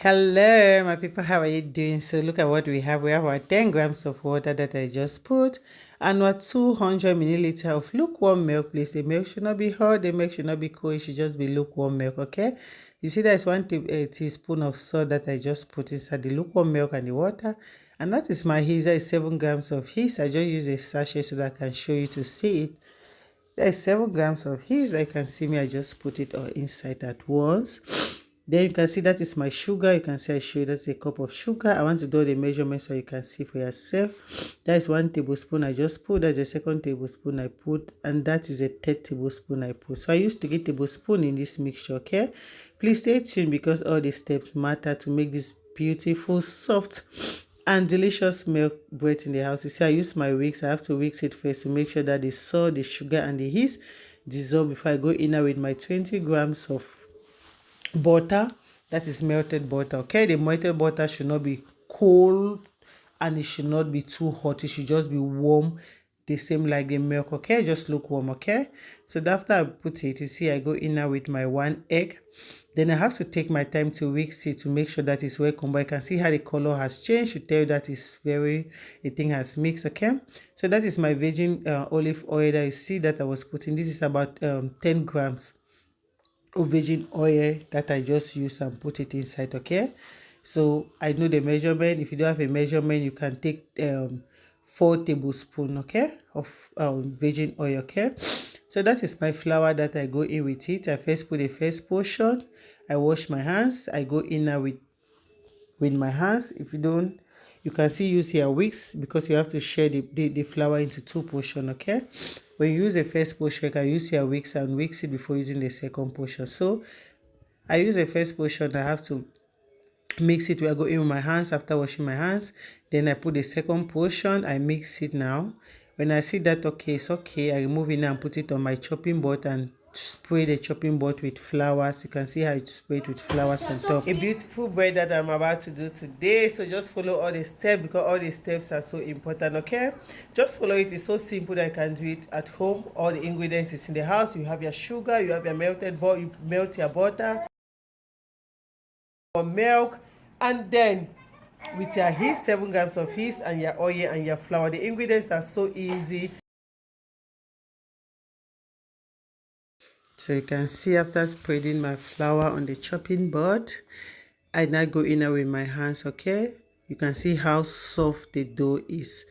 Hello, my people. How are you doing? So look at what we have. We have our 10 grams of water that I just put and our 200 milliliter of lukewarm milk. Please, the milk should not be hot. The milk should not be cold. It should just be lukewarm milk, okay? You see, there's one teaspoon of salt that I just put inside the lukewarm milk and the water. And that is my yeast. That is 7 grams of yeast. I just use a sachet so that I can show you to see it. There is 7 grams of yeast. Like you can see me, I just put it all inside at once. Then you can see that is my sugar. You can see I show you that's a cup of sugar. I want to do the measurement so you can see for yourself. That is 1 tablespoon I just put. That's the second tablespoon I put. And that is a third tablespoon I put. So I used to get tablespoon in this mixture, okay? Please stay tuned because all the steps matter to make this beautiful, soft, and delicious milk bread in the house. You see, I use my whisk. I have to whisk it first to make sure that the salt, the sugar, and the yeast dissolve before I go in there with my 20 grams of butter. That is melted butter, okay? The melted butter should not be cold and it should not be too hot. It should just be warm, the same like the milk, okay? Just lukewarm, okay? So after I put it, you see I go in now with my 1 egg. Then I have to take my time to whisk it to make sure that it's well combined. You can see how the color has changed to tell you that the thing has mixed, okay? So that is my virgin olive oil that you see that I was putting. This is about 10 grams of virgin oil that I just used and put it inside, okay? So I know the measurement. If you don't have a measurement, you can take 4 tablespoons, okay, of virgin oil, okay? So that is my flour that I go in with it. I first put the first portion. I wash my hands. I go in now with my hands. If you don't, you can still use your wicks because you have to share the flour into 2 portions, okay? When you use the first portion, you can use your wicks and whisk it before using the second portion. So I use the first portion. I have to mix it. I go in with my hands after washing my hands. Then I put the second portion. I mix it now. When I see that okay, it's okay, I remove it now and put it on my chopping board and spray the chopping board with flowers. You can see how it sprayed with flowers on top. A beautiful bread that I'm about to do today. So just follow all the steps because all the steps are so important, okay? Just follow it. It's so simple that you can do it at home. All the ingredients is in the house. You have your sugar, you have your melted butter, you melt your butter or milk, and then with your yeast, 7 grams of yeast, and your oil and your flour. The ingredients are so easy. So you can see after spreading my flour on the chopping board, I now go in there with my hands, okay? You can see how soft the dough is.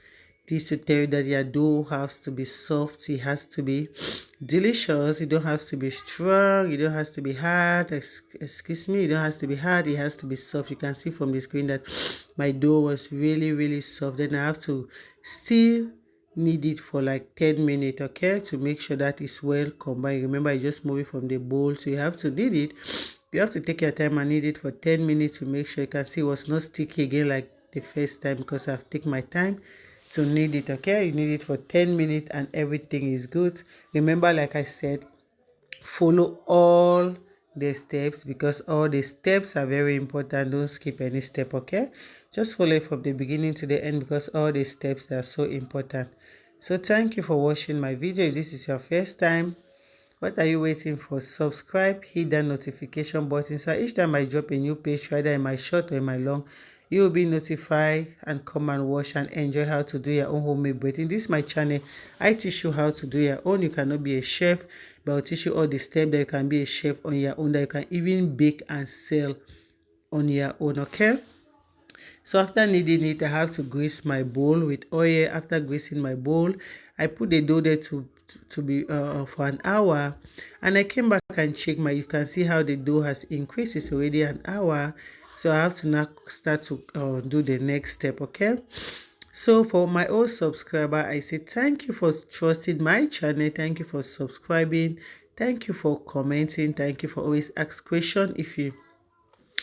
This to tell you that your dough has to be soft. It has to be delicious. It don't have to be strong. It don't have to be hard. Excuse me. It don't have to be hard. It has to be soft. You can see from the screen that my dough was really, really soft. Then I have to still knead it for like 10 minutes, okay, to make sure that it's well combined. Remember, I just move it from the bowl, so you have to knead it. You have to take your time and knead it for 10 minutes to make sure. You can see it was not sticky again like the first time because I've taken my time to knead it, okay? You knead it for 10 minutes and everything is good. Remember, like I said, follow all the steps because all the steps are very important. Don't skip any step, okay? Just follow it from the beginning to the end because all the steps are so important. So thank you for watching my video. If this is your first time, what are you waiting for? Subscribe, hit that notification button so each time I drop a new page, either in my short or in my long, you will be notified and come and watch and enjoy how to do your own homemade bread. In this my channel, I teach you how to do your own. You cannot be a chef, but I'll teach you all the steps that you can be a chef on your own, that you can even bake and sell on your own, okay? So after kneading it, I have to grease my bowl with oil. After greasing my bowl, I put the dough there to be for an hour, and I came back and checked you can see how the dough has increased. It's already an hour, so I have to now start to do the next step, okay? So for my old subscriber, I say thank you for trusting my channel. Thank you for subscribing. Thank you for commenting. Thank you for always ask questions if you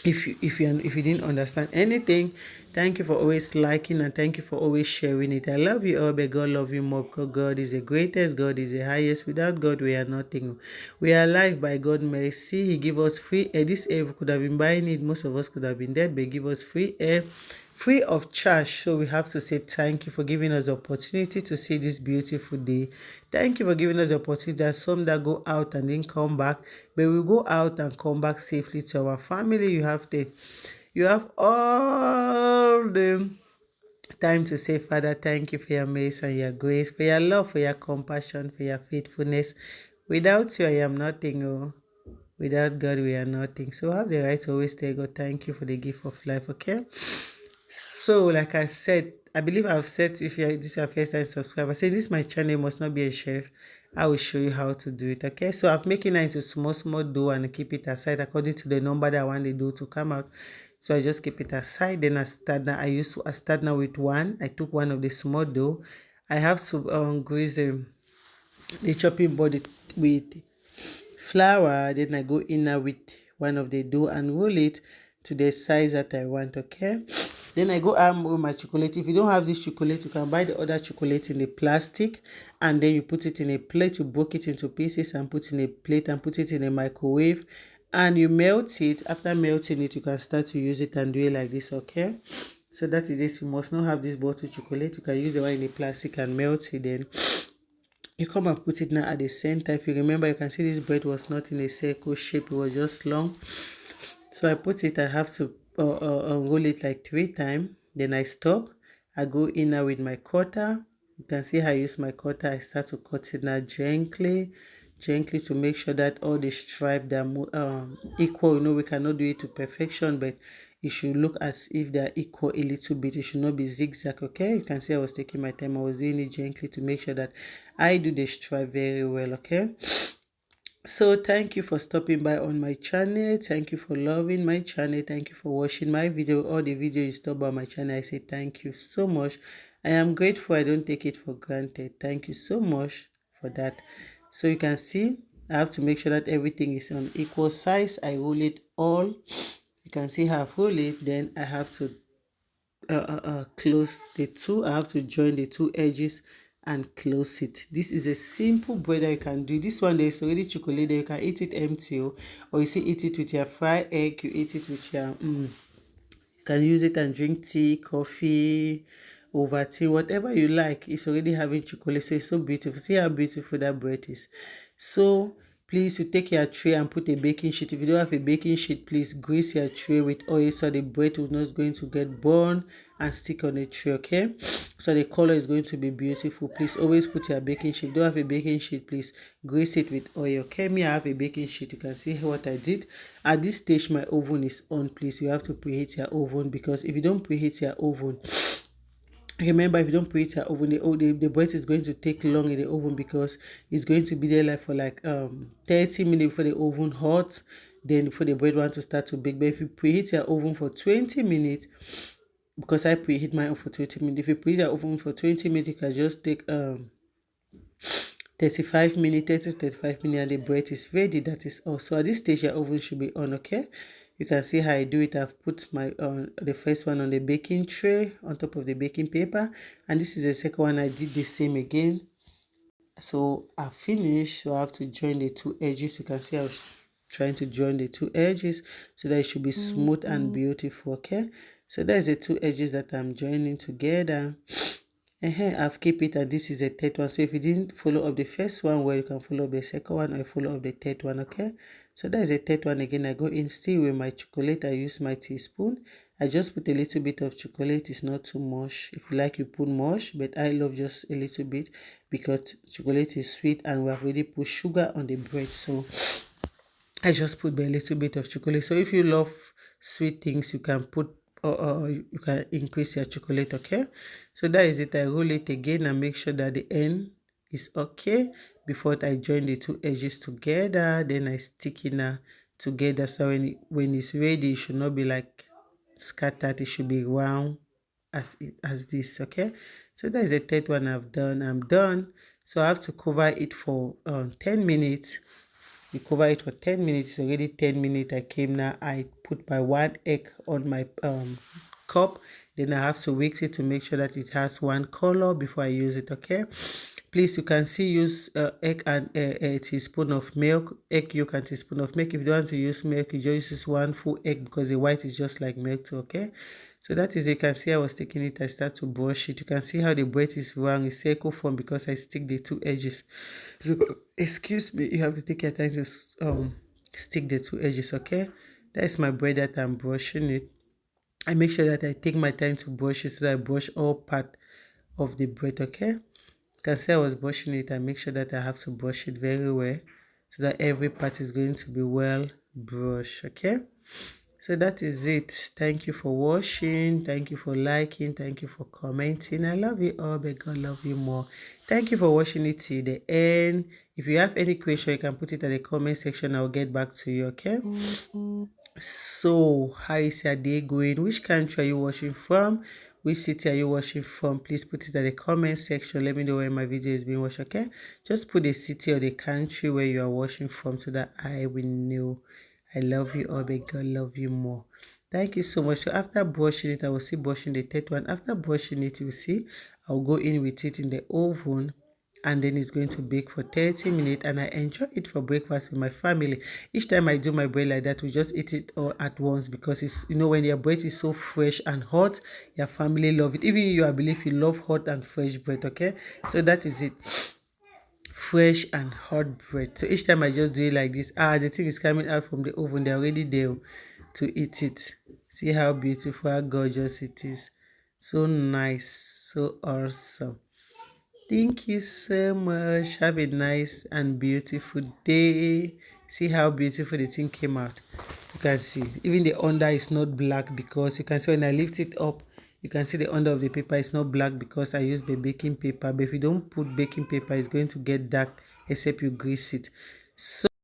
didn't understand anything. Thank you for always liking and thank you for always sharing it. I love you all, but God love you more because God is the greatest. God is the highest. Without God, we are nothing. We are alive by God's mercy. He give us free air. This air we could have been buying it. Most of us could have been dead, but give us free air, free of charge. So we have to say thank you for giving us the opportunity to see this beautiful day. Thank you for giving us the opportunity. There are some that go out and then come back, but we go out and come back safely to our family. You have all the time to say, Father, thank you for your mercy and your grace, for your love, for your compassion, for your faithfulness. Without you, I am nothing. Oh, without God, we are nothing. So I have the right to always tell God, thank you for the gift of life, okay? So, like I said, I believe I've said, if this is your first time subscriber, I say this my channel must not be a chef. I will show you how to do it, okay? So I've making it into small dough and keep it aside according to the number that I want the dough to come out. So I just keep it aside. Then I start now with one. I took one of the small dough. I have to grease the chopping board with flour. Then I go in now with one of the dough and roll it to the size that I want, okay? Then I go with my chocolate. If you don't have this chocolate, you can buy the other chocolate in the plastic, and then you put it in a plate. You break it into pieces and put in a plate and put it in a microwave, and you melt it. After melting it, you can start to use it and do it like this, okay? So that is it. You must not have this bottle chocolate. You can use the one in the plastic and melt it. Then you come and put it now at the center. If you remember, you can see this bread was not in a circle shape, it was just long. So I put it, I have to roll it like 3 times. Then I stop. I go in now with my cutter. You can see how I use my cutter. I start to cut it now gently to make sure that all the stripes are equal. You know, we cannot do it to perfection, but it should look as if they are equal a little bit. It should not be zigzag, okay? You can see I was taking my time. I was doing it gently to make sure that I do the stripe very well, okay? So thank you for stopping by on my channel. Thank you for loving my channel. Thank you for watching my video. All the videos you stop by my channel, I say thank you so much. I am grateful. I don't take it for granted. Thank you so much for that. So you can see I have to make sure that everything is on equal size. I roll it all. You can see how I've rolled it. Then I have to close the two. I have to join the two edges and close it. This is a simple bread that you can do. This one, there's already chocolate there. You can eat it empty, or you see eat it with your fried egg. You eat it with your you can use it and drink tea, coffee, over tea, whatever you like. It's already having chocolate, so it's so beautiful. See how beautiful that bread is. So please, you take your tray and put a baking sheet. If you don't have a baking sheet, please grease your tray with oil so the bread is not going to get burned and stick on the tray, okay? So the color is going to be beautiful. Please always put your baking sheet. If you don't have a baking sheet, please grease it with oil, okay? Me, I have a baking sheet. You can see what I did. At this stage, my oven is on. Please, you have to preheat your oven, because if you don't preheat your oven, remember, if you don't preheat your oven, the bread is going to take long in the oven, because it's going to be there like for 30 minutes before the oven hot, then before the bread wants to start to bake. But if you preheat your oven for 20 minutes, because I preheat my oven for 20 minutes, if you preheat your oven for 20 minutes, you can just take 35 minutes, 30 to 35 minutes, and the bread is ready. That is all. So at this stage, your oven should be on, okay? You can see how I do it. I've put my the first one on the baking tray on top of the baking paper, and this is the second one. I did the same again. So I finished. So I have to join the two edges. You can see I was trying to join the two edges so that it should be smooth and beautiful, okay? So that's the two edges that I'm joining together. I've kept it, and this is the third one. So if you didn't follow up the first one, well, you can follow up the second one, or follow up the third one, okay? So that is the third one again. I go in still with my chocolate. I use my teaspoon. I just put a little bit of chocolate. It's not too much. If you like, you put much, but I love just a little bit, because chocolate is sweet and we have already put sugar on the bread. So I just put a little bit of chocolate. So if you love sweet things, you can put or you can increase your chocolate, okay? So that is it. I roll it again and make sure that the end is okay before I join the two edges together. Then I stick it together. So when it's ready, it should not be like scattered. It should be round as this, okay? So that is the third one I've done. I'm done. So I have to cover it for 10 minutes. You cover it for 10 minutes. It's already 10 minutes. I came now. I put my 1 egg on my cup. Then I have to mix it to make sure that it has one color before I use it, okay? Please, you can still use egg and a teaspoon of milk, egg yolk and teaspoon of milk. If you don't want to use milk, you just use one full egg, because the white is just like milk too, okay? So that is, you can see I was taking it, I start to brush it. You can see how the bread is round, it's circle form, because I stick the two edges. So excuse me, you have to take your time to stick the two edges, okay? That is my bread that I'm brushing it. I make sure that I take my time to brush it so that I brush all part of the bread, okay? You can see I was brushing it. I make sure that I have to brush it very well so that every part is going to be well brushed, okay? So that is it. Thank you for watching. Thank you for liking. Thank you for commenting. I love you all, but God love you more. Thank you for watching it till the end. If you have any question, you can put it in the comment section. I'll get back to you, okay? So, how is your day going? Which country are you watching from? Which city are you watching from? Please put it in the comment section. Let me know where my video is being watched, okay? Just put the city or the country where you are watching from so that I will know. I love you all, but God love you more. Thank you so much. So after brushing it, I will see brushing the third one. After brushing it, you see, I'll go in with it in the oven, and then it's going to bake for 30 minutes, and I enjoy it for breakfast with my family. Each time I do my bread like that, we just eat it all at once because it's, you know, when your bread is so fresh and hot, your family love it. Even you, I believe you love hot and fresh bread, okay? So that is it, fresh and hot bread. So each time I just do it like this, the thing is coming out from the oven, they're already there to eat it. See how beautiful, how gorgeous it is. So nice, so awesome. Thank you so much. Have a nice and beautiful day. See how beautiful the thing came out. You can see even the under is not black because you can see when I lift it up, you can see the under of the paper is not black because I used the baking paper. But if you don't put baking paper, it's going to get dark except you grease it. So